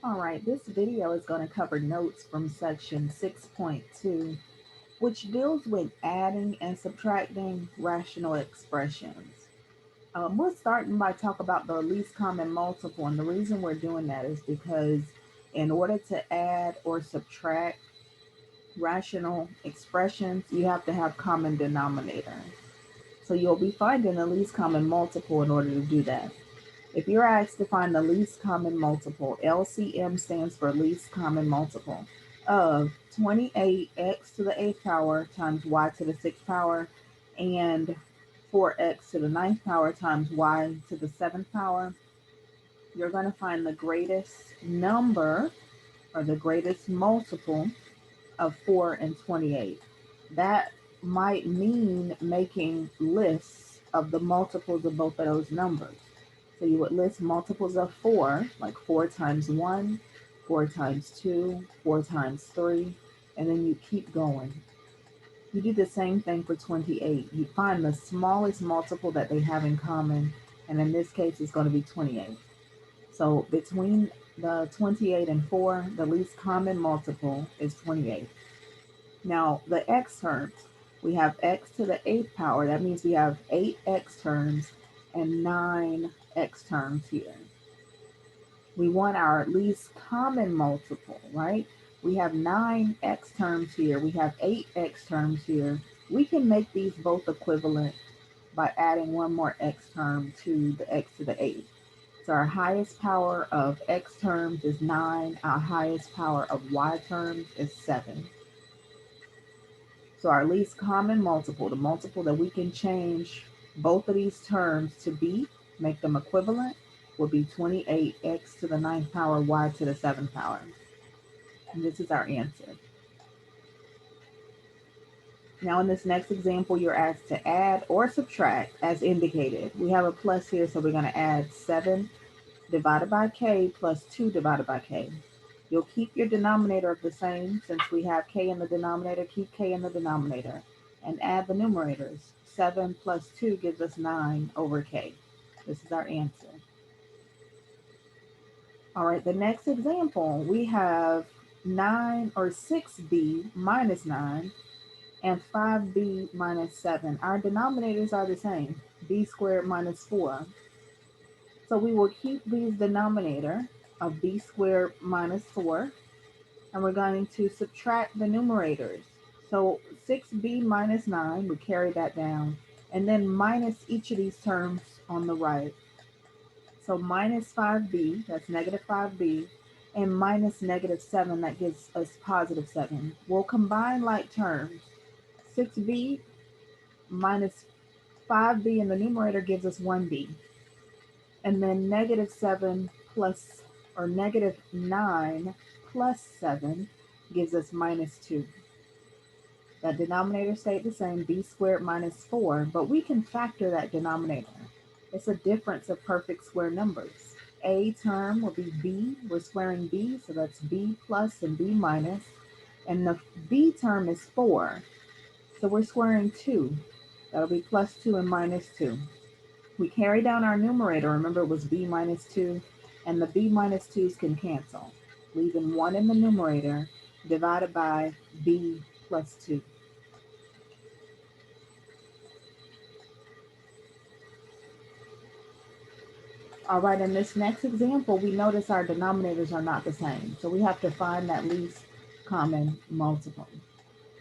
All right, this video is going to cover notes from section 6.2, which deals with adding and subtracting rational expressions. We're starting by talking about the least common multiple, and the reason we're doing that is because in order to add or subtract rational expressions, you have to have common denominators. So you'll be finding the least common multiple in order to do that. If you're asked to find the least common multiple, LCM stands for least common multiple of 28x to the 8th power times y to the 6th power and 4x to the 9th power times y to the 7th power. You're going to find the greatest number or the greatest multiple of 4 and 28. That might mean making lists of the multiples of both of those numbers. So you would list multiples of 4, like 4 times 1, 4 times 2, 4 times 3, and then you keep going. You do the same thing for 28. You find the smallest multiple that they have in common, and in this case, it's going to be 28. So between the 28 and 4, the least common multiple is 28. Now, the x terms, we have x to the 8th power. That means we have 8 x terms and 9 x terms here. We want our least common multiple, right? We have 9 x terms here. We have 8 x terms here. We can make these both equivalent by adding one more x term to the x to the 8th. So our highest power of x terms is 9. Our highest power of y terms is 7. So our least common multiple, the multiple that we can change both of these terms to be, make them equivalent, will be 28x to the 9th power, y to the 7th power. And this is our answer. Now in this next example, you're asked to add or subtract as indicated. We have a plus here, so we're going to add 7 divided by k plus 2 divided by k. You'll keep your denominator the same. Since we have k in the denominator, keep k in the denominator. And add the numerators. 7 plus 2 gives us 9 over k. This is our answer. All right, the next example, we have 9 or 6b minus 9 and 5b minus 7. Our denominators are the same, b squared minus 4. So we will keep these denominator of b squared minus 4, and we're going to subtract the numerators. So 6b minus 9, we carry that down, and then minus each of these terms on the right. So minus 5b, that's negative 5b, and minus negative 7, that gives us positive 7. We'll combine like terms. 6b minus 5b in the numerator gives us 1b. And then negative 7 plus, or negative 9 plus 7 gives us minus 2. That denominator stayed the same, b squared minus 4, but we can factor that denominator. It's a difference of perfect square numbers. A term will be b, we're squaring b, so that's b plus and b minus. And the b term is 4, so we're squaring 2. That'll be plus 2 and minus 2. We carry down our numerator, remember it was b minus 2, and the b minus 2's can cancel, leaving 1 in the numerator divided by b plus 2. All right, in this next example, we notice our denominators are not the same, so we have to find that least common multiple.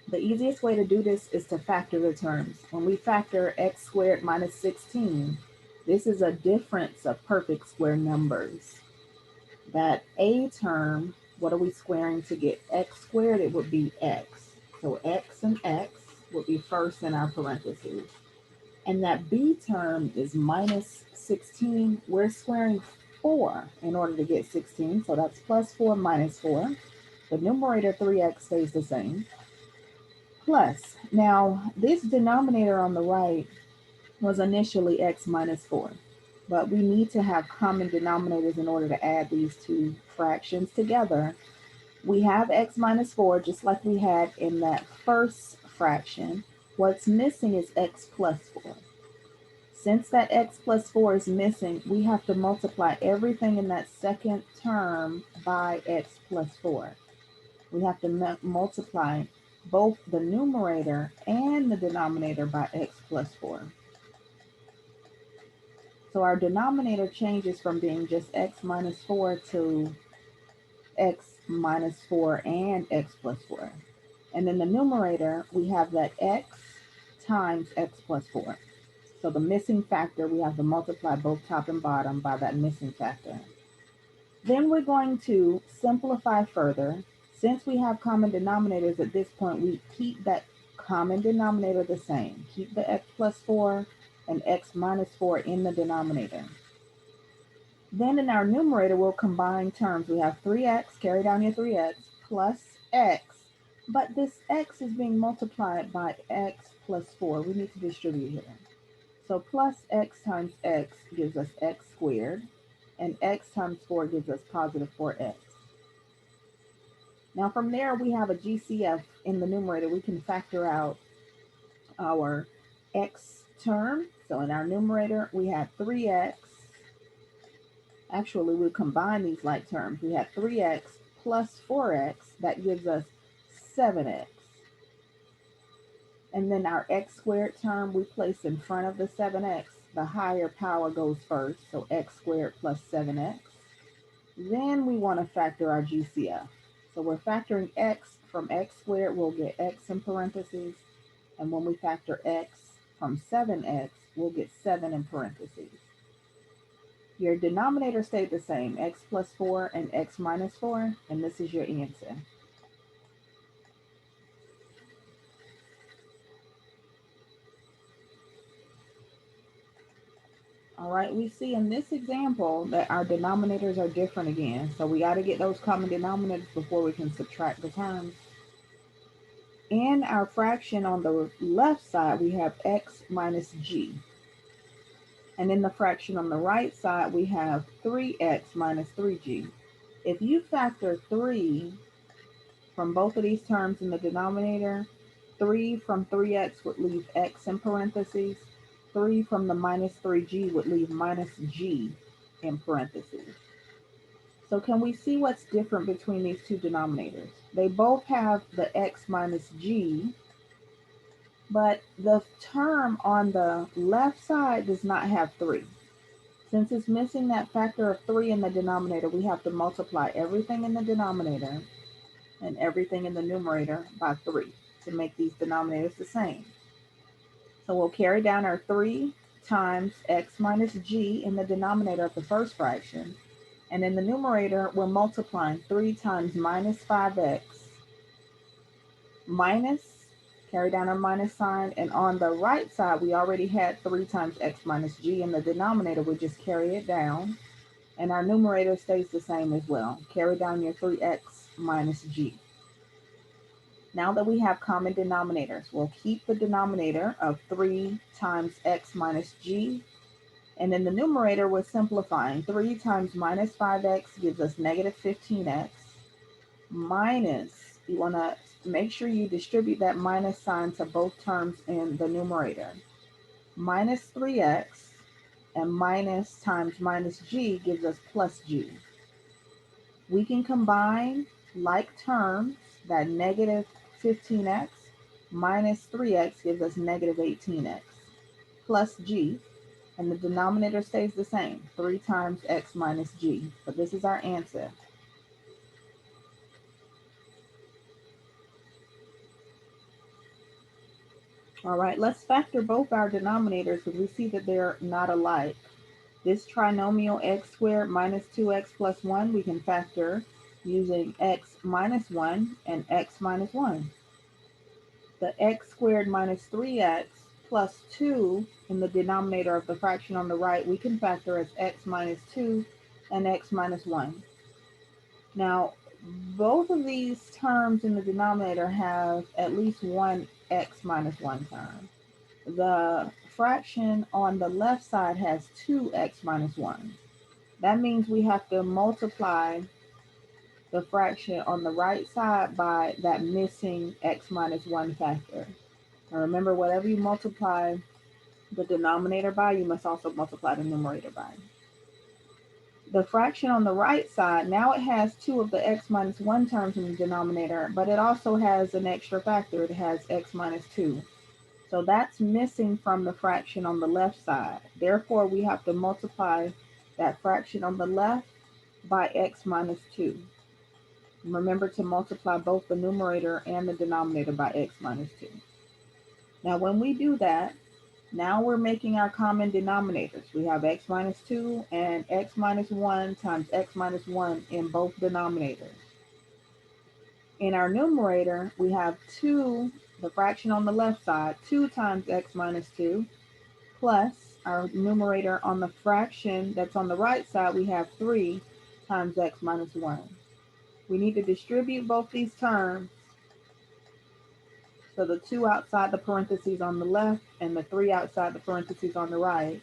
The easiest way to do this is to factor the terms. When we factor x squared minus 16, this is a difference of perfect square numbers. That a term, what are we squaring to get x squared? It would be x. So x and x would be first in our parentheses. And that b term is minus 16. We're squaring 4 in order to get 16. So that's plus 4 minus 4. The numerator 3x stays the same. Plus, now this denominator on the right was initially x minus 4. But we need to have common denominators in order to add these two fractions together. We have x minus 4 just like we had in that first fraction. What's missing is x plus 4. Since that x plus 4 is missing, we have to multiply everything in that second term by x plus 4. We have to multiply both the numerator and the denominator by x plus 4. So our denominator changes from being just x minus 4 to x minus 4 and x plus 4. And in the numerator, we have that x times x plus 4. So the missing factor, we have to multiply both top and bottom by that missing factor. Then we're going to simplify further. Since we have common denominators at this point, we keep that common denominator the same. Keep the x plus 4 and x minus 4 in the denominator. Then in our numerator, we'll combine terms. We have 3x, carry down your 3x, plus x. But this x is being multiplied by x plus 4. We need to distribute here. So plus x times x gives us x squared, and x times 4 gives us positive 4x. Now from there, we have a GCF in the numerator. We can factor out our x term. So in our numerator, we have 3x. Actually, we'll combine these like terms. We have 3x plus 4x. That gives us 7x. And then our x squared term we place in front of the 7x. The higher power goes first, so x squared plus 7x. Then we want to factor our GCF. So we're factoring x from x squared, we'll get x in parentheses. And when we factor x from 7x, we'll get 7 in parentheses. Your denominator stayed the same, x plus 4 and x minus 4, and this is your answer. All right, we see in this example that our denominators are different again. So we got to get those common denominators before we can subtract the terms. In our fraction on the left side, we have x minus g. And in the fraction on the right side, we have 3x minus 3g. If you factor 3 from both of these terms in the denominator, 3 from 3x would leave x in parentheses. 3 from the minus 3g would leave minus g in parentheses. So can we see what's different between these two denominators? They both have the x minus g, but the term on the left side does not have 3. Since it's missing that factor of 3 in the denominator, we have to multiply everything in the denominator and everything in the numerator by 3 to make these denominators the same. So we'll carry down our 3 times x minus g in the denominator of the first fraction. And in the numerator, we're multiplying 3 times minus 5x minus, carry down our minus sign. And on the right side, we already had 3 times x minus g in the denominator. We just carry it down. And our numerator stays the same as well. Carry down your 3x minus g. Now that we have common denominators, we'll keep the denominator of 3 times x minus g. And in the numerator, we're simplifying. 3 times minus 5x gives us negative 15x. Minus, you want to make sure you distribute that minus sign to both terms in the numerator. Minus 3x and minus times minus g gives us plus g. We can combine like terms, that negative 15x minus 3x gives us negative 18x plus g, and the denominator stays the same, 3 times x minus g. So this is our answer. All right, let's factor both our denominators because we see that they're not alike. This trinomial x squared minus 2x plus 1, we can factor using x minus 1 and x minus 1. The x squared minus 3x plus 2 in the denominator of the fraction on the right, we can factor as x minus 2 and x minus 1. Now, both of these terms in the denominator have at least one x minus 1 term. The fraction on the left side has 2x minus 1. That means we have to multiply the fraction on the right side by that missing x minus 1 factor. Now remember, whatever you multiply the denominator by, you must also multiply the numerator by. The fraction on the right side, now it has two of the x minus 1 terms in the denominator, but it also has an extra factor. It has x minus 2. So that's missing from the fraction on the left side. Therefore, we have to multiply that fraction on the left by x minus 2. Remember to multiply both the numerator and the denominator by x minus 2. Now, when we do that, now we're making our common denominators. We have x minus 2 and x minus 1 times x minus 1 in both denominators. In our numerator, we have 2, the fraction on the left side, 2 times x minus 2, plus our numerator on the fraction that's on the right side, we have 3 times x minus 1. We need to distribute both these terms. So the 2 outside the parentheses on the left and the 3 outside the parentheses on the right.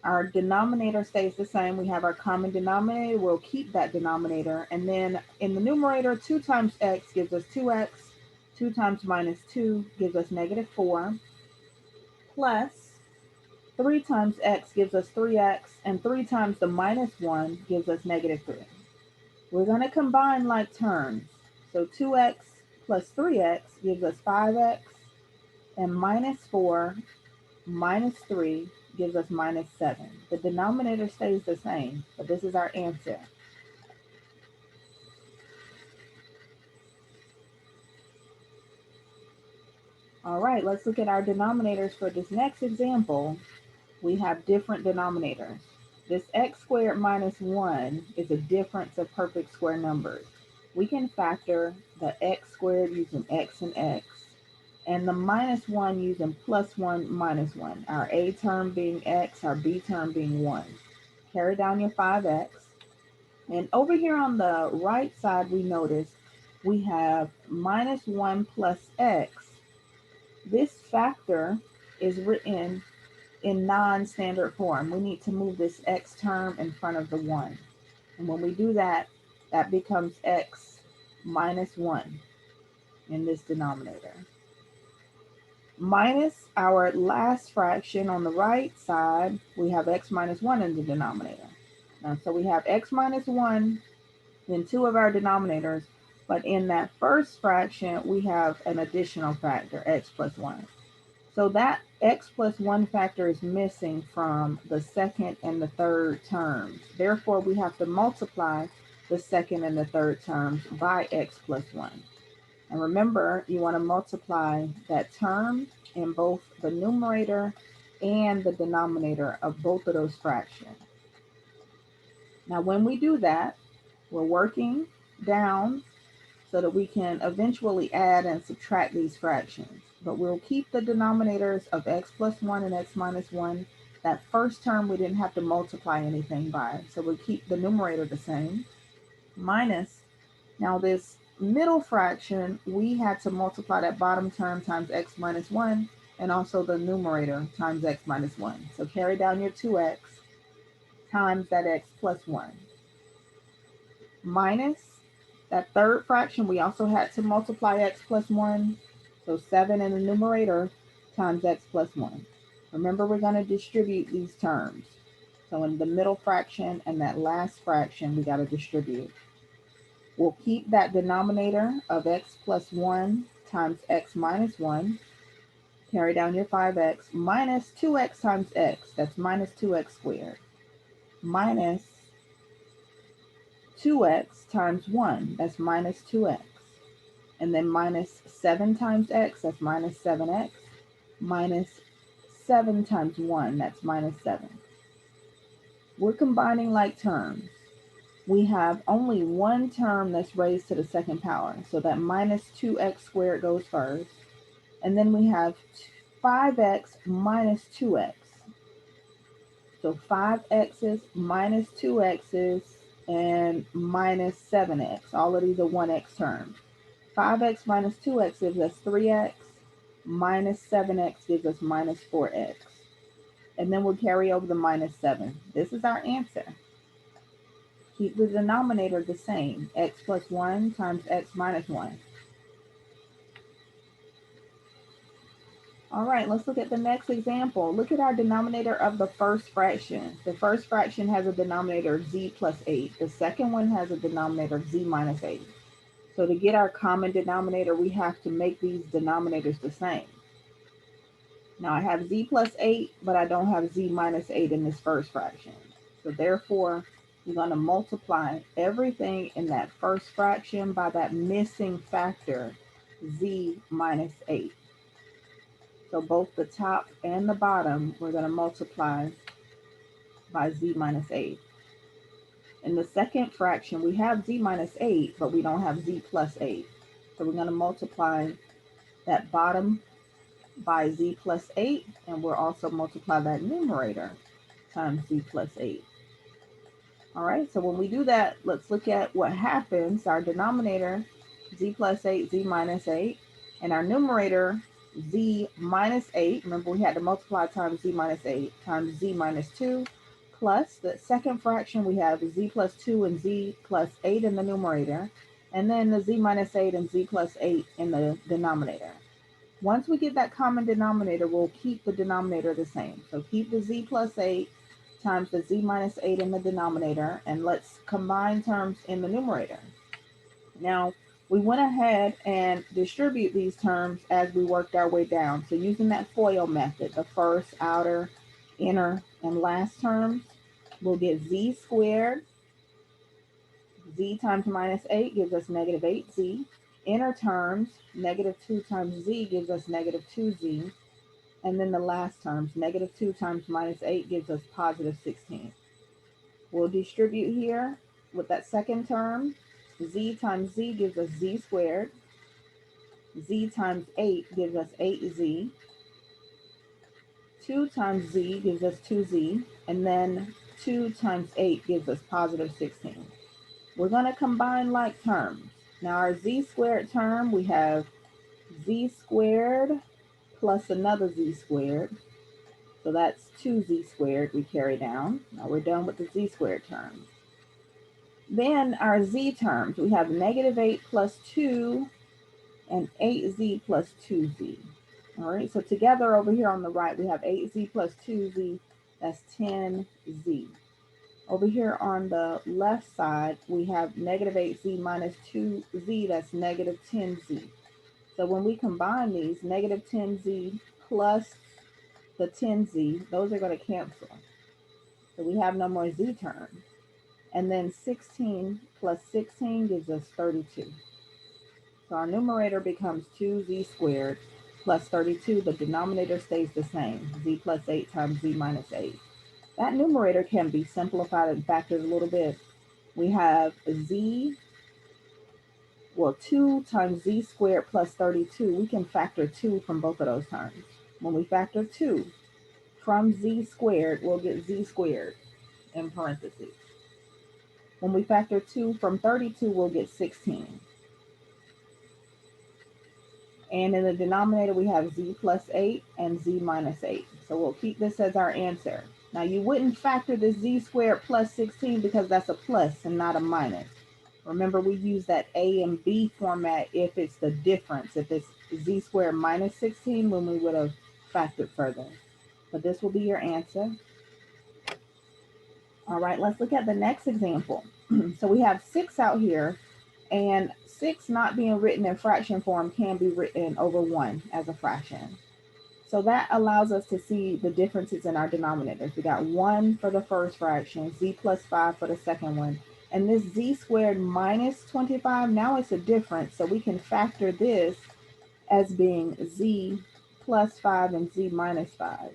Our denominator stays the same. We have our common denominator. We'll keep that denominator. And then in the numerator, 2 times x gives us 2x. 2 times minus 2 gives us negative 4. Plus 3 times x gives us 3x. And 3 times the minus 1 gives us negative 3. We're going to combine like terms. So 2x plus 3x gives us 5x. And minus 4 minus 3 gives us minus 7. The denominator stays the same, but this is our answer. All right, let's look at our denominators for this next example. We have different denominators. This x squared minus 1 is a difference of perfect square numbers. We can factor the x squared using x and x, and the minus 1 using plus 1 minus 1. Our a term being x, our b term being 1. Carry down your 5x. And over here on the right side, we notice we have minus 1 plus x. This factor is written in non-standard form. We need to move this x term in front of the 1. And when we do that, that becomes x minus 1 in this denominator. Minus our last fraction on the right side, we have x minus 1 in the denominator. Now, so we have x minus 1 in 2 of our denominators, but in that first fraction, we have an additional factor, x plus 1. So that x plus 1 factor is missing from the second and the third terms. Therefore, we have to multiply the second and the third terms by x plus 1. And remember, you want to multiply that term in both the numerator and the denominator of both of those fractions. Now, when we do that, we're working down so that we can eventually add and subtract these fractions. But we'll keep the denominators of x plus 1 and x minus 1. That first term we didn't have to multiply anything by, so we'll keep the numerator the same. Minus, now this middle fraction, we had to multiply that bottom term times x minus 1 and also the numerator times x minus 1. So carry down your 2x times that x plus 1. Minus that third fraction, we also had to multiply x plus 1. So 7 in the numerator times x plus 1. Remember, we're going to distribute these terms. So in the middle fraction and that last fraction, we got to distribute. We'll keep that denominator of x plus 1 times x minus 1. Carry down your 5x minus 2x times x. That's minus 2x squared. Minus 2x times 1. That's minus 2x. And then minus 7 times x. That's minus 7x. Minus 7 times 1. That's minus 7. We're combining like terms. We have only one term that's raised to the second power. So that minus 2x squared goes first. And then we have 5x minus 2x. So 5x's minus 2x's and minus 7x. All of these are 1x terms. 5x minus 2x gives us 3x. Minus 7x gives us minus 4x. And then we'll carry over the minus 7. This is our answer. Keep the denominator the same, x plus 1 times x minus 1. All right, let's look at the next example. Look at our denominator of the first fraction. The first fraction has a denominator of z plus 8. The second one has a denominator of z minus 8. So to get our common denominator, we have to make these denominators the same. Now I have z plus 8, but I don't have z minus 8 in this first fraction. So therefore, you're going to multiply everything in that first fraction by that missing factor, z minus 8. So both the top and the bottom, we're going to multiply by z minus 8. In the second fraction, we have z minus 8, but we don't have z plus 8. So we're going to multiply that bottom by z plus 8, and we'll also multiply that numerator times z plus 8. All right, so when we do that, let's look at what happens. Our denominator, z plus 8, z minus 8, and our numerator, z minus 8. Remember, we had to multiply times z minus 8 times z minus 2, plus the second fraction, we have z plus 2 and z plus 8 in the numerator, and then the z minus 8 and z plus 8 in the denominator. Once we get that common denominator, we'll keep the denominator the same. So keep the z plus 8 times the z minus 8 in the denominator, and let's combine terms in the numerator. Now, we went ahead and distribute these terms as we worked our way down. So using that FOIL method, the first, outer, inner, and last terms, we'll get z squared. Z times minus 8 gives us negative 8z. Inner terms, negative 2 times z gives us negative 2z. And then the last terms, negative 2 times minus 8 gives us positive 16. We'll distribute here with that second term. Z times z gives us z squared. Z times 8 gives us 8z. 2 times z gives us 2z. And then 2 times 8 gives us positive 16. We're going to combine like terms. Now our z squared term, we have z squared plus another z squared. So that's 2z squared we carry down. Now we're done with the z squared terms. Then our z terms, we have negative 8 plus 2 and 8z plus 2z. All right, so together over here on the right, we have 8z plus 2z, that's 10z. Over here on the left side, we have negative 8z minus 2z, that's negative 10z. So when we combine these, negative 10z plus the 10z, those are going to cancel. So we have no more z terms. And then 16 plus 16 gives us 32. So our numerator becomes 2z squared plus 32. The denominator stays the same, z plus 8 times z minus 8. That numerator can be simplified and factored a little bit. We have z, 2 times z squared plus 32. We can factor 2 from both of those terms. When we factor 2 from z squared, we'll get z squared in parentheses. When we factor 2 from 32, we'll get 16. And in the denominator, we have z plus 8 and z minus 8. So we'll keep this as our answer. Now you wouldn't factor this z squared plus 16 because that's a plus and not a minus. Remember, we use that A and B format if it's the difference. If it's z squared minus 16, when we would have factored further. But this will be your answer. All right, let's look at the next example. So we have 6 out here, and 6 not being written in fraction form can be written over 1 as a fraction. So that allows us to see the differences in our denominators. We got 1 for the first fraction, z plus 5 for the second one, and this z squared minus 25, now it's a difference, so we can factor this as being z plus 5 and z minus 5.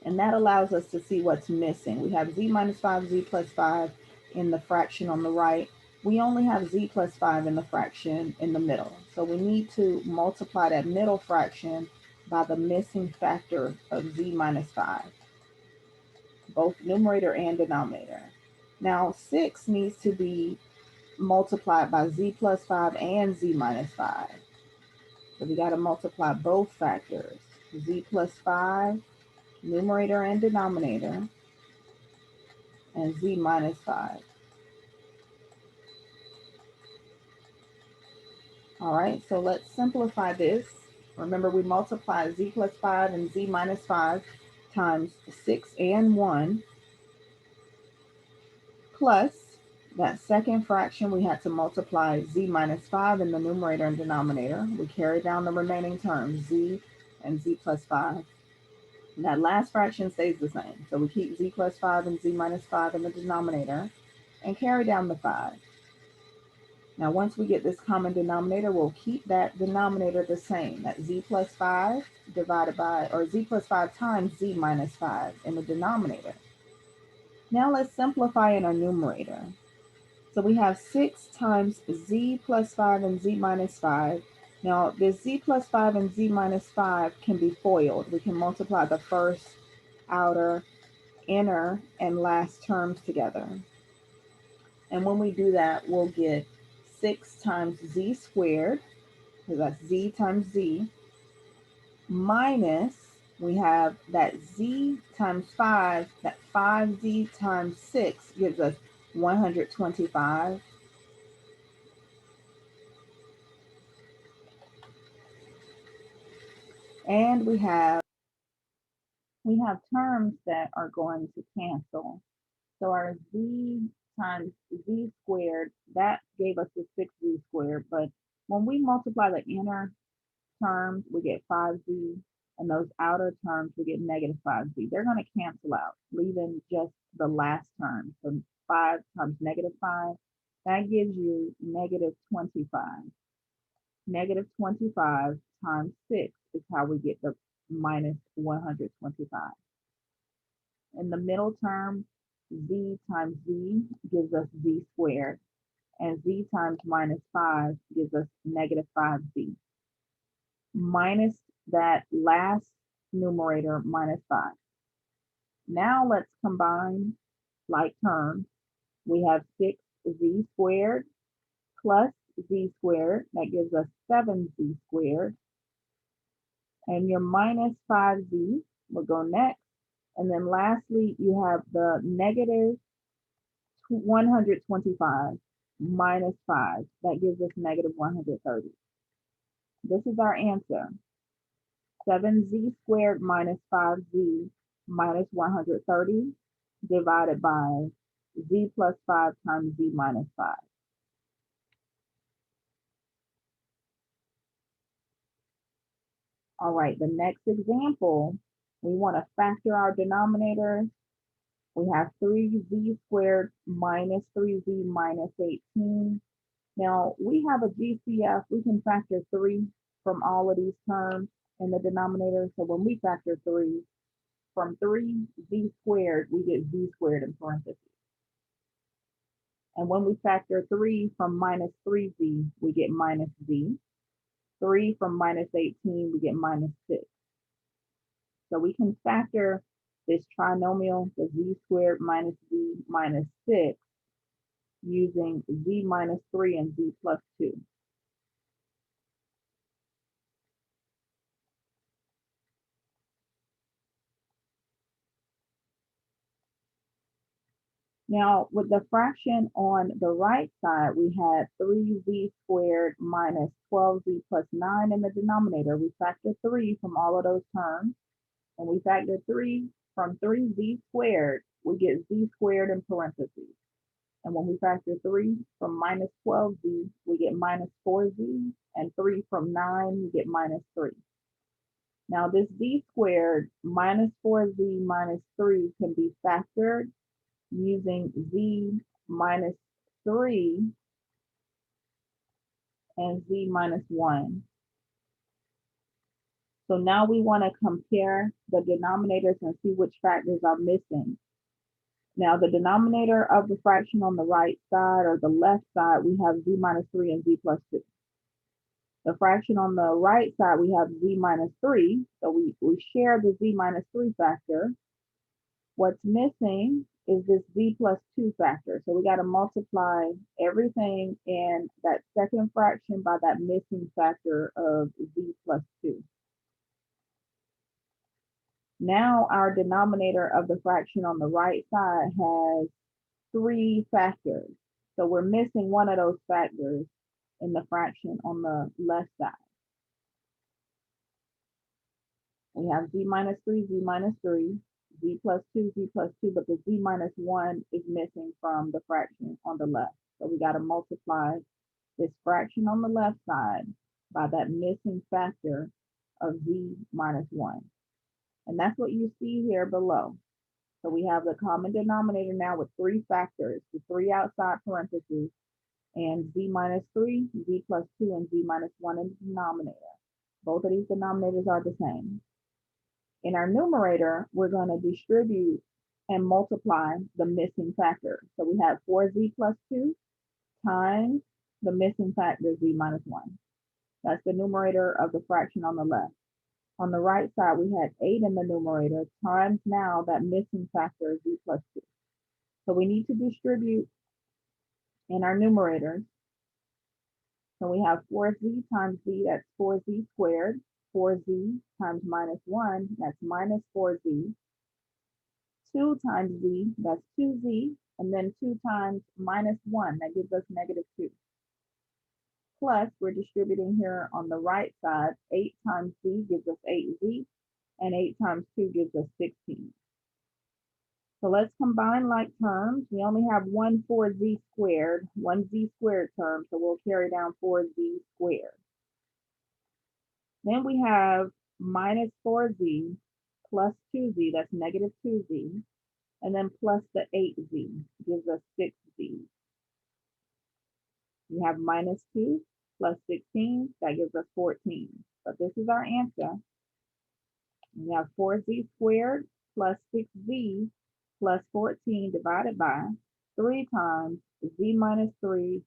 And that allows us to see what's missing. We have z minus 5, z plus 5 in the fraction on the right. We only have z plus 5 in the fraction in the middle. So we need to multiply that middle fraction by the missing factor of z minus 5, both numerator and denominator. Now 6 needs to be multiplied by z plus 5 and z minus 5. So we got to multiply both factors, z plus 5, numerator and denominator, and z minus 5. All right, so let's simplify this. Remember, we multiply z plus 5 and z minus 5 times 6 and 1 plus that second fraction. We had to multiply z minus 5 in the numerator and denominator. We carry down the remaining terms, z and z plus 5. And that last fraction stays the same. So we keep z plus 5 and z minus 5 in the denominator and carry down the 5. Now, once we get this common denominator, we'll keep that denominator the same. That z plus 5 divided by, or z plus 5 times z minus 5 in the denominator. Now let's simplify in our numerator. So we have 6 times z plus 5 and z minus 5. Now, this z plus 5 and z minus 5 can be FOILed. We can multiply the first, outer, inner, and last terms together. And when we do that, we'll get 6 times z squared, so that's z times z, minus, we have that z times 5, that 5z times 6 gives us 125. And we have terms that are going to cancel. So our z times z squared, that gave us the 6z squared, but when we multiply the inner terms, we get 5z, and those outer terms, we get negative 5z. They're going to cancel out, leaving just the last term. So 5 times negative 5, that gives you negative 25. Negative 25 times 6 is how we get the minus 125. In the middle term, z times z gives us z squared, and z times minus 5 gives us negative 5z. Minus that last numerator, minus 5. Now let's combine like terms. We have 6z squared plus z squared. That gives us 7z squared. And your minus 5z will go next. And then lastly, you have the negative 125 minus 5. That gives us negative 130. This is our answer. 7z squared minus 5z minus 130 divided by z plus 5 times z minus 5. All right, the next example, we want to factor our denominators. We have 3z squared minus 3z minus 18. Now, we have a GCF. We can factor 3 from all of these terms in the denominator. So when we factor 3, from 3z squared, we get z squared in parentheses. And when we factor 3 from minus 3z, we get minus z. 3 from minus 18, we get minus 6. So we can factor this trinomial, the z squared minus z minus 6, using z minus 3 and z plus 2. Now, with the fraction on the right side, we had 3z squared minus 12z plus 9 in the denominator. We factor 3 from all of those terms. And we factor 3 from 3z squared, we get z squared in parentheses. And when we factor 3 from minus 12z, we get minus 4z. And 3 from 9, we get minus 3. Now this z squared minus 4z minus 3 can be factored using z minus 3 and z minus 1. So now we want to compare the denominators and see which factors are missing. Now the denominator of the fraction on the right side or the left side, we have z minus 3 and z plus 2. The fraction on the right side, we have z minus 3. So we share the z minus 3 factor. What's missing is this z plus 2 factor. So we got to multiply everything in that second fraction by that missing factor of z plus 2. Now our denominator of the fraction on the right side has 3 factors. So we're missing one of those factors in the fraction on the left side. We have z minus 3, z minus 3, z plus 2, z plus 2, but the z minus 1 is missing from the fraction on the left. So we got to multiply this fraction on the left side by that missing factor of z minus 1. And that's what you see here below. So we have the common denominator now with three factors, the three outside parentheses, and z minus 3, z plus 2, and z minus 1 in the denominator. Both of these denominators are the same. In our numerator, we're going to distribute and multiply the missing factor. So we have 4z plus 2 times the missing factor z minus 1. That's the numerator of the fraction on the left. On the right side, we had 8 in the numerator times now that missing factor z plus 2. So we need to distribute in our numerators. So we have 4z times z, that's 4z squared. 4z times minus 1, that's minus 4z. 2 times z, that's 2z. And then 2 times minus 1, that gives us negative 2. Plus, we're distributing here on the right side, 8 times z gives us 8z, and 8 times 2 gives us 16. So let's combine like terms. We only have one 4z squared, one z squared term, so we'll carry down 4z squared. Then we have minus 4z plus 2z, that's negative 2z, and then plus the 8z gives us 6z. We have minus 2 plus 16, that gives us 14. But this is our answer. We have 4z squared plus 6z plus 14 divided by 3 times z minus 3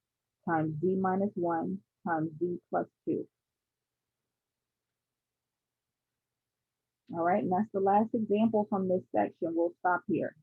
times z minus 1 times z plus 2. All right, and that's the last example from this section. We'll stop here.